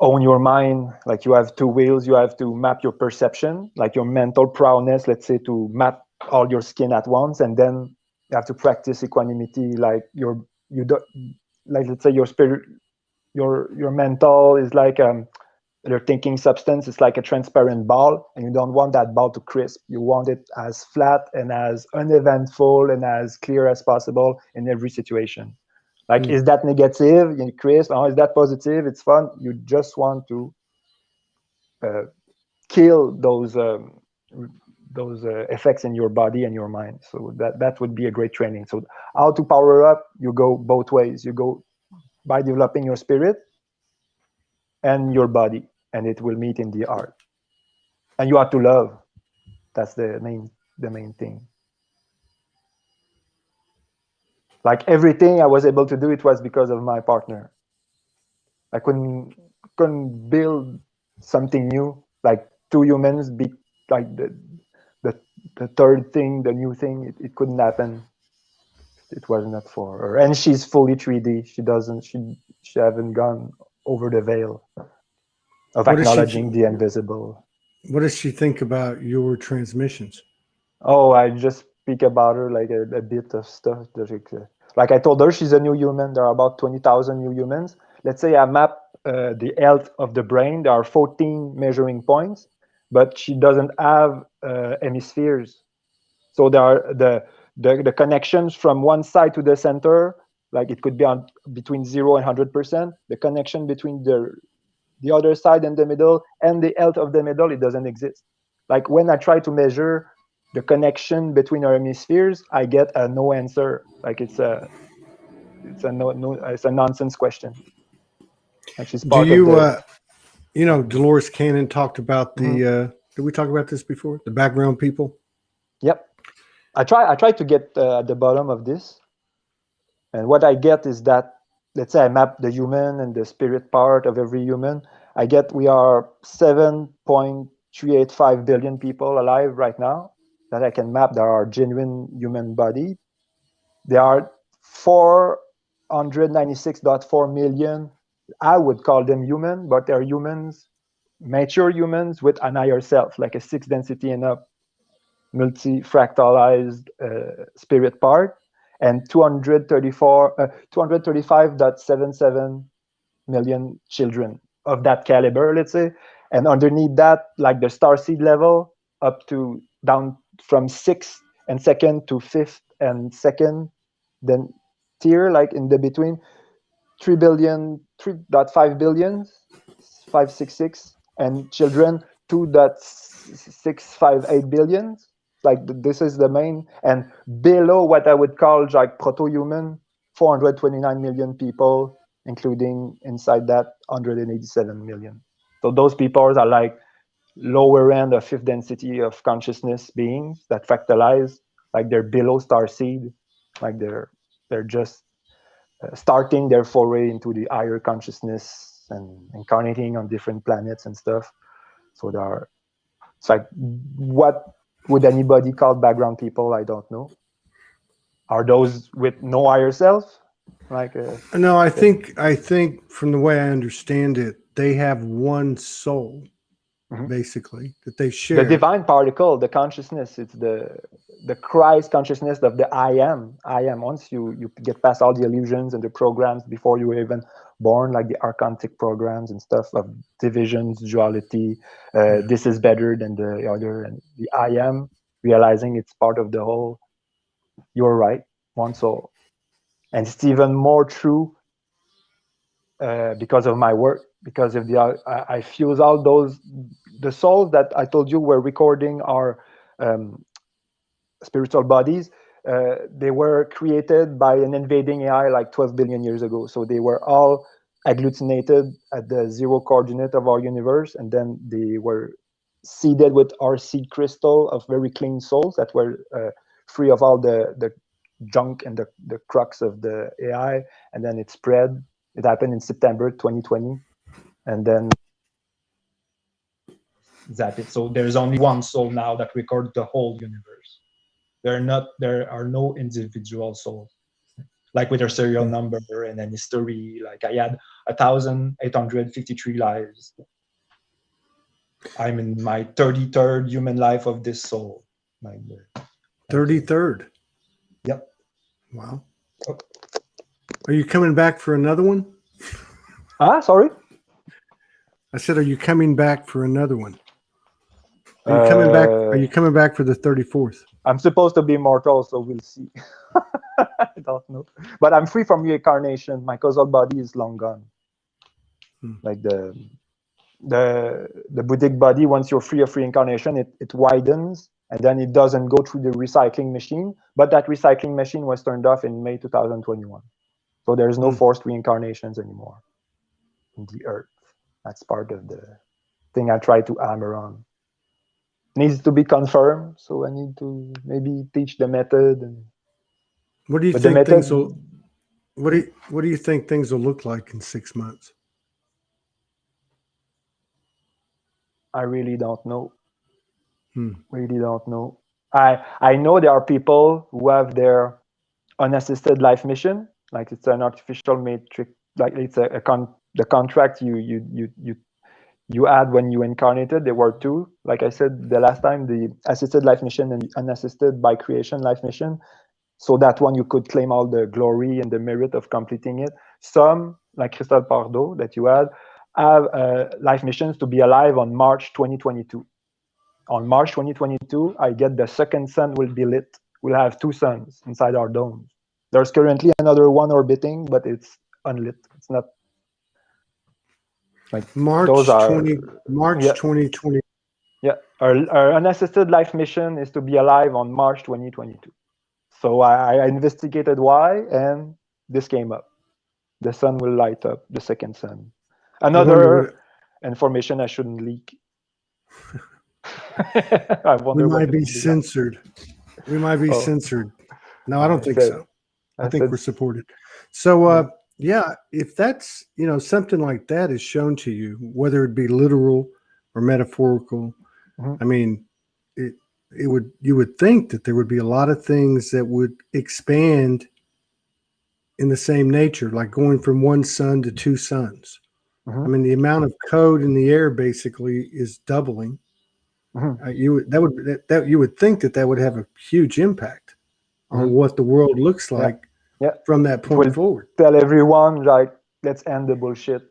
own your mind. Like you have two wheels, you have to map your perception, like your mental prowess, let's say, to map all your skin at once, and then you have to practice equanimity, like you don't, like let's say your spirit, your mental is like your thinking substance is like a transparent ball, and you don't want that ball to crisp. You want it as flat and as uneventful and as clear as possible in every situation. Like, is that negative? You crisp. Oh, is that positive? It's fun. You just want to kill those effects in your body and your mind. So that would be a great training. So how to power up? You go both ways. You go by developing your spirit and your body, and it will meet in the art. And you have to love. That's the main thing. Like everything I was able to do, it was because of my partner. I couldn't build something new, like two humans be like the third thing, the new thing. It couldn't happen. It was not for her. And she's fully 3D. She haven't gone over the veil of What does acknowledging the invisible. What does she think about your transmissions? Oh, I just speak about her like a bit of stuff. Like I told her, she's a new human. There are about 20,000 new humans. Let's say I map the health of the brain. There are 14 measuring points, but she doesn't have hemispheres. So there are the connections from one side to the center, like it could be on between 0 and 100%. The connection between the other side and the middle and the health of the middle, it doesn't exist. Like when I try to measure the connection between our hemispheres, I get a no answer. Like it's a nonsense question. And she's Do part of you, the. Dolores Cannon talked about Mhm. did we talk about this before? The background people? Yep. I try to get at the bottom of this. And what I get is that, let's say I map the human and the spirit part of every human. I get we are 7.385 billion people alive right now that I can map that are genuine human body. There are 496.4 million. I would call them human, but they're humans, mature humans with an higher self, like a 6 density and up, multi-fractalized spirit part, and 235.77 million children of that caliber, let's say. And underneath that, like the starseed level, up to down from 6th and 2nd to 5th and 2nd, then tier, like in the between, 3 billion, 3.5 billion, 566, and children 2.658 billion. Like this is the main, and below what I would call like proto-human, 429 million people, including inside that 187 million. So those people are like lower end of fifth density of consciousness beings that fractalize, like they're below starseed, like they're just starting their foray into the higher consciousness and incarnating on different planets and stuff. So there are, it's like what Would anybody call background people? I don't know. Are those with no higher self? No, I think from the way I understand it, they have one soul, basically, that they share. The divine particle, the consciousness, it's the Christ consciousness of the I am. I am. Once you get past all the illusions and the programs before you were even born, like the archontic programs and stuff of divisions, duality, this is better than the other, and the I am, realizing it's part of the whole. You're right, one soul. And it's even more true because of my work, because of I fuse all the souls that I told you were recording our spiritual bodies. They were created by an invading AI like 12 billion years ago. So they were all agglutinated at the zero coordinate of our universe, and then they were seeded with our seed crystal of very clean souls that were free of all the junk and the crux of the AI, and then it spread. It happened in September 2020, and then that's it. So there's only one soul now that records the whole universe. There are no individual souls, like with their serial number and then history. Like I had 1,853 lives. I'm in my 33rd human life of this soul. 33rd. Yep. Wow. Are you coming back for another one? Sorry? I said, are you coming back for another one? Are you coming back? Are you coming back for the 34th? I'm supposed to be immortal, so we'll see. I don't know. But I'm free from reincarnation. My causal body is long gone. Like the Buddhic body, once you're free of reincarnation, it widens, and then it doesn't go through the recycling machine. But that recycling machine was turned off in May 2021. So there's no forced reincarnations anymore in the earth. That's part of the thing I try to hammer on. Needs to be confirmed, so I need to maybe teach the method. And what do you think things will? What do you think things will look like in 6 months? I really don't know. Really don't know. I know there are people who have their unassisted life mission, like it's an artificial matrix, like it's the contract you add when you incarnated. There were two, like I said the last time, the assisted life mission and the unassisted by creation life mission. So that one you could claim all the glory and the merit of completing it. Some, like Crystal Pardo that you had, have life missions to be alive on March 2022. On March 2022, I get the second sun will be lit. We'll have two suns inside our domes. There's currently another one orbiting, but it's unlit. It's not like March 2020. Yeah, our unassisted life mission is to be alive on March 2022. So I investigated why, and this came up. The sun will light up, the second sun. Another information I shouldn't leak. We might be censored. We might be censored. No, I don't think so. I think we're supported. So, yeah, if that's, something like that is shown to you, whether it be literal or metaphorical, I mean, you would think that there would be a lot of things that would expand in the same nature, like going from one sun to two suns. I mean, the amount of code in the air basically is doubling. You would think that would have a huge impact on what the world looks like from that point forward. Tell everyone, like, let's end the bullshit.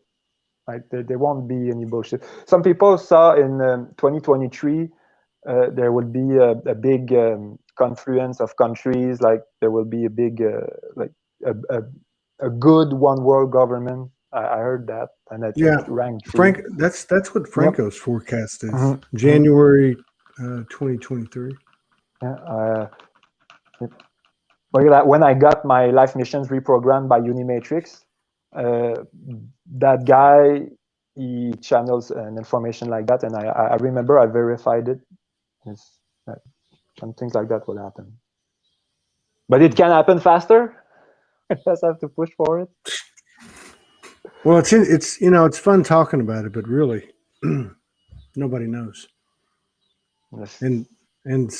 Like, there won't be any bullshit. Some people saw in 2023 there will be a big confluence of countries. Like, there will be a big a good one world government. I heard that, and I think ranked Frank. That's what Franco's forecast is. January 2023. Yeah. When I got my life missions reprogrammed by Unimatrix, that guy, he channels an information like that, and I remember I verified it. Something like that will happen, but it can happen faster. I just have to push for it. Well, it's fun talking about it, but really, nobody knows. Yes. And And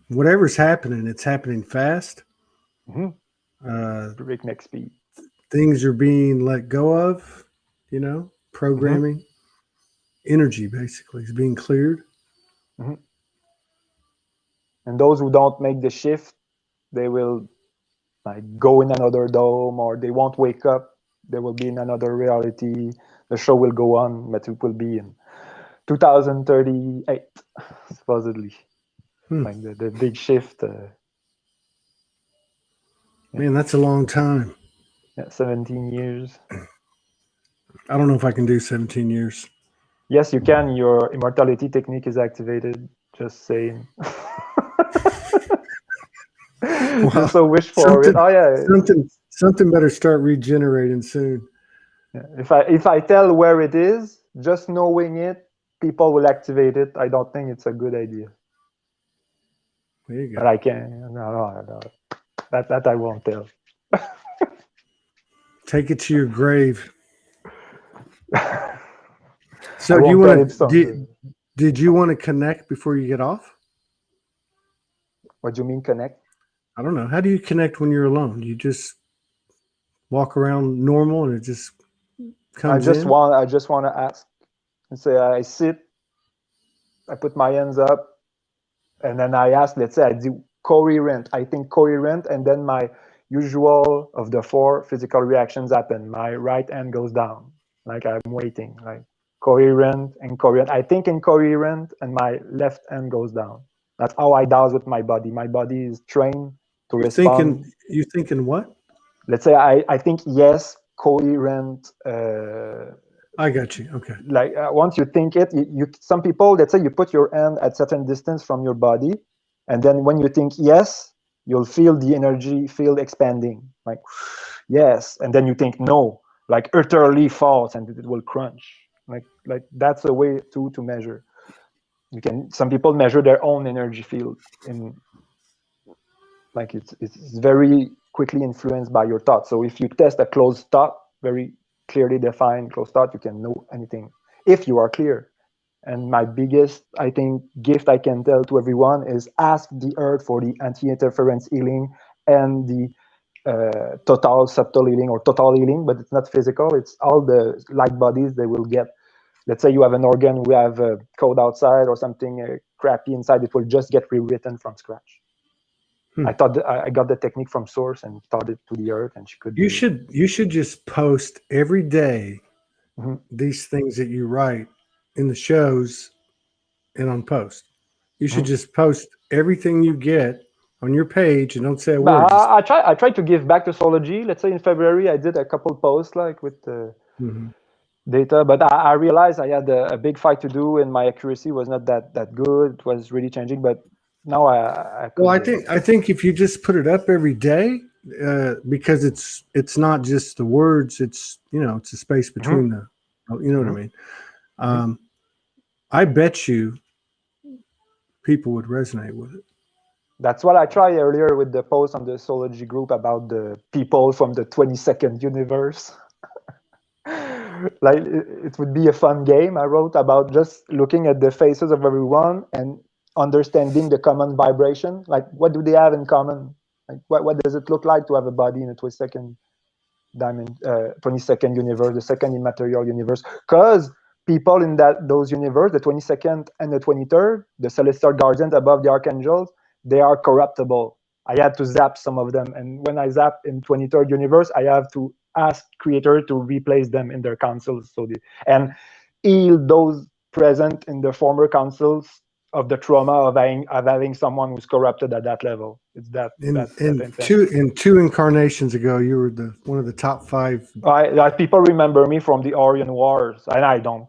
whatever's happening, it's happening fast. Breakneck speed. Things are being let go of, programming. Energy basically is being cleared. And those who don't make the shift, they will go in another dome, or they won't wake up. They will be in another reality. The show will go on, but it will be in 2038, supposedly. Like the big shift. Man, that's a long time. Yeah, 17 years. I don't know if I can do 17 years. Yes, you can. Your immortality technique is activated. Just saying. Well, so wish for it. Oh yeah. Something better start regenerating soon. Yeah. If I tell where it is, just knowing it, people will activate it. I don't think it's a good idea. There you go. But I can. No. That I won't tell. Take it to your grave. So do you want to? Did you want to connect before you get off? What do you mean connect? I don't know. How do you connect when you're alone? You just walk around normal and it just comes in? I just want to ask and say I sit, I put my hands up, and then I ask, let's say I do coherent. I think coherent, and then my usual of the 4 physical reactions happen. My right hand goes down, like I'm waiting, like coherent and coherent. I think incoherent, and my left hand goes down. That's how I dowse with my body. My body is trained to respond. You thinking what? Let's say I think yes, coherent. I got you. Okay. Like once you think it, you some people, let's say you put your hand at certain distance from your body, and then when you think yes, you'll feel the energy field expanding, like yes, and then you think no, like utterly false, and it will crunch. Like that's a way to measure. You can. Some people measure their own energy field in. Like it's very quickly influenced by your thoughts. So if you test a closed thought, very clearly defined closed thought, you can know anything if you are clear. And my biggest, I think, gift I can tell to everyone is ask the earth for the anti-interference healing and the total subtle healing or total healing, but it's not physical. It's all the light bodies they will get. Let's say you have an organ, we have a code outside or something crappy inside, it will just get rewritten from scratch. I thought I got the technique from source and taught it to the earth, and she could. You should just post every day these things that you write in the shows and on post. You should just post everything you get on your page and don't say a word. I tried to give back to Soulogy. Let's say in February I did a couple posts like with the data, but I realized I had a big fight to do, and my accuracy was not that good. It was really changing, but. No, I think if you just put it up every day, because it's not just the words, it's it's a space between the, what I mean. I bet you people would resonate with it. That's what I tried earlier with the post on the Soulogy group about the people from the 22nd universe. Like it would be a fun game. I wrote about just looking at the faces of everyone and understanding the common vibration, like what do they have in common, like what does it look like to have a body in a 22nd diamond 22nd universe, the second immaterial universe, because people in those universe, the 22nd and the 23rd, the celestial guardians above the archangels, they are corruptible. I had to zap some of them, and when I zap in 23rd universe, I have to ask creator to replace them in their councils, and heal those present in the former councils of the trauma of having someone who's corrupted at that level. It's that. Two incarnations ago, you were one of the top 5. People remember me from the Orient Wars, and I don't.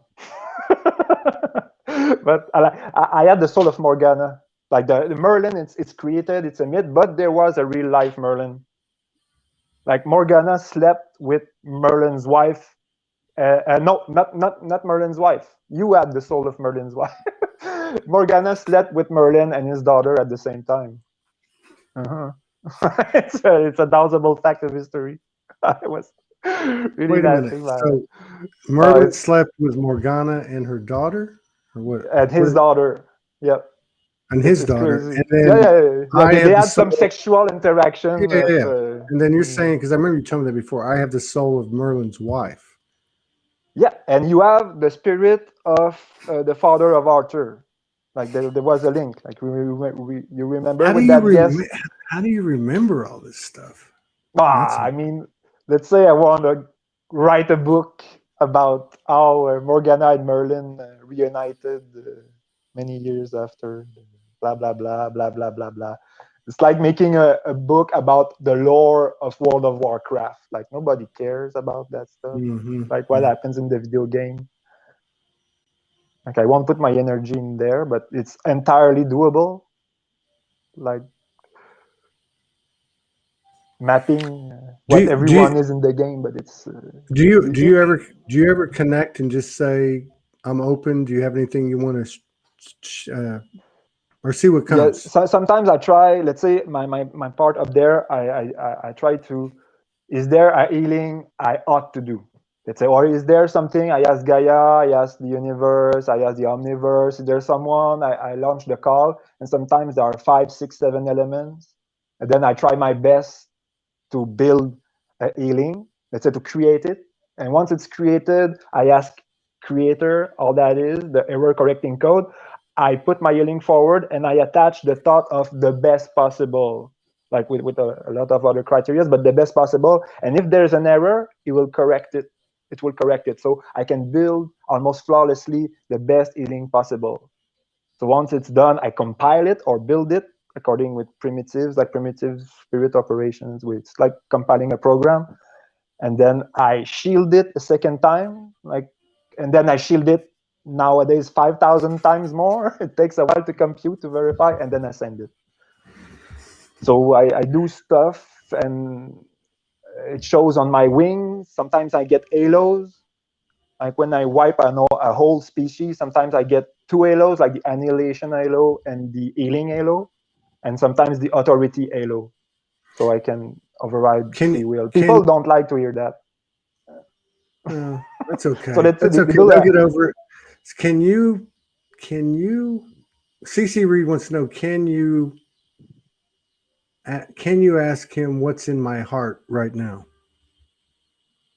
But I had the soul of Morgana, like the Merlin. It's created, it's a myth, but there was a real life Merlin. Like Morgana slept with Merlin's wife. No, not Merlin's wife. You had the soul of Merlin's wife. Morgana slept with Merlin and his daughter at the same time. It's a doubtable fact of history. I was really laughing. So Merlin slept with Morgana and her daughter, or what? And his daughter. Yeah. And his It's daughter. crazy. And then Yeah. I They have the had some soul. sexual interaction. Yeah. And then you're saying, because I remember you telling me that before, I have the soul of Merlin's wife. Yeah, and you have the spirit of the father of Arthur. Like there was a link. Like you remember How do with you that guest? how do you remember all this stuff? I mean, let's say I want to write a book about how Morgana and Merlin reunited many years after. Blah blah blah blah blah blah blah. It's like making a book about the lore of World of Warcraft. Like nobody cares about that stuff. Like what happens in the video game. Like I won't put my energy in there, but it's entirely doable. Like mapping what everyone is in the game, but it's. Do you ever connect and just say, I'm open? Do you have anything you want to or see what comes? Yeah, so sometimes I try. Let's say my part up there. I try to. Is there a healing I ought to do? Let's say, or is there something I ask Gaia, I ask the universe, I ask the omniverse? Is there someone? I launch the call, and sometimes there are 5, 6, 7 elements, and then I try my best to build a healing. Let's say to create it, and once it's created, I ask Creator, all that is the error correcting code. I put my healing forward, and I attach the thought of the best possible, like with a lot of other criteria, but the best possible. And if there's an error, it will correct it. It will correct it. So I can build almost flawlessly the best healing possible. So once it's done, I compile it or build it according with primitives, like primitive spirit operations, where it's like compiling a program. And then I shield it a second time, and then I shield it nowadays 5,000 times more. It takes a while to compute, to verify, and then I send it. So I do stuff, and it shows on my wings. Sometimes I get halos. Like when I wipe a whole species, sometimes I get 2 halos, like the annihilation halo and the healing halo, and sometimes the authority halo. So I can override free will. People don't like to hear that. That's okay. So that's okay. They'll get over it. Can you? CC Reed wants to know. Can you ask him what's in my heart right now?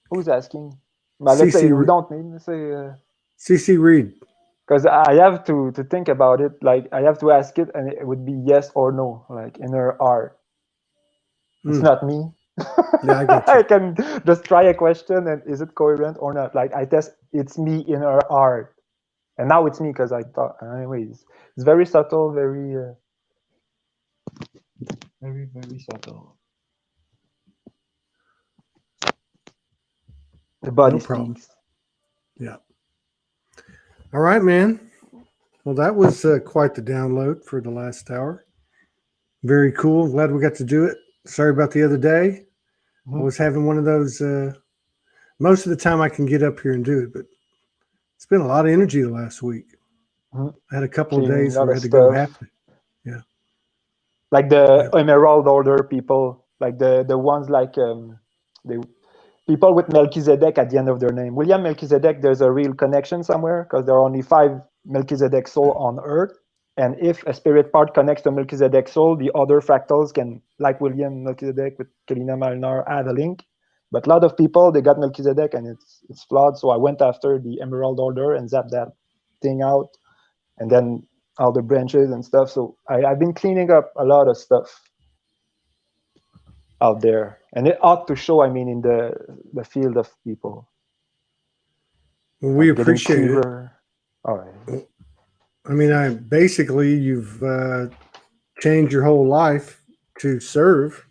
Who's asking? But let's say we don't need to say. CC Reed. Because I have to think about it. Like I have to ask it, and it would be yes or no, like in her heart. It's not me. Yeah, I get you. I can just try a question, and is it coherent or not? Like I test, it's me in her heart, and now it's me because I thought. Anyways, it's very subtle, very subtle. The body speaks. Yeah. All right, man. Well, that was quite the download for the last hour. Very cool. Glad we got to do it. Sorry about the other day. I was having one of those. Most of the time I can get up here and do it, but it's been a lot of energy the last week. I had a couple of days where I had to go half. Yeah. Like the Emerald Order people, like the ones like the people with Melchizedek at the end of their name. William Melchizedek, there's a real connection somewhere because there are only 5 Melchizedek soul on Earth. And if a spirit part connects to Melchizedek soul, the other fractals can, like William Melchizedek with Kalina Malnar, add a link. But a lot of people, they got Melchizedek and it's flawed. So I went after the Emerald Order and zapped that thing out. And then all the branches and stuff. So I've been cleaning up a lot of stuff out there. And it ought to show, in the field of people. Well, we appreciate it. All right. You've changed your whole life to serve.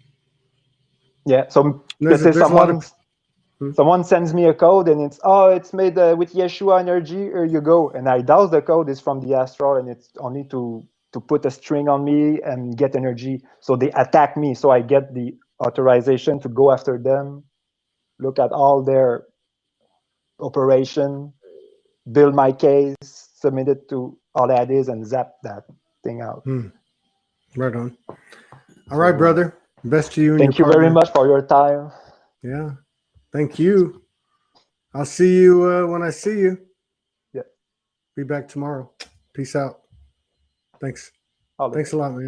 Yeah. So let's say someone sends me a code and it's made with Yeshua energy. Here you go. And I douse the code is from the astral, and it's only to put a string on me and get energy. So they attack me. So I get the authorization to go after them, look at all their operation, build my case, submit it to all that is, and zap that thing out. Right on. All right, brother. Best to you and thank you very much for your time. Yeah. Thank you. I'll see you when I see you. Yeah. Be back tomorrow. Peace out. Thanks. All the Thanks best. a lot, man.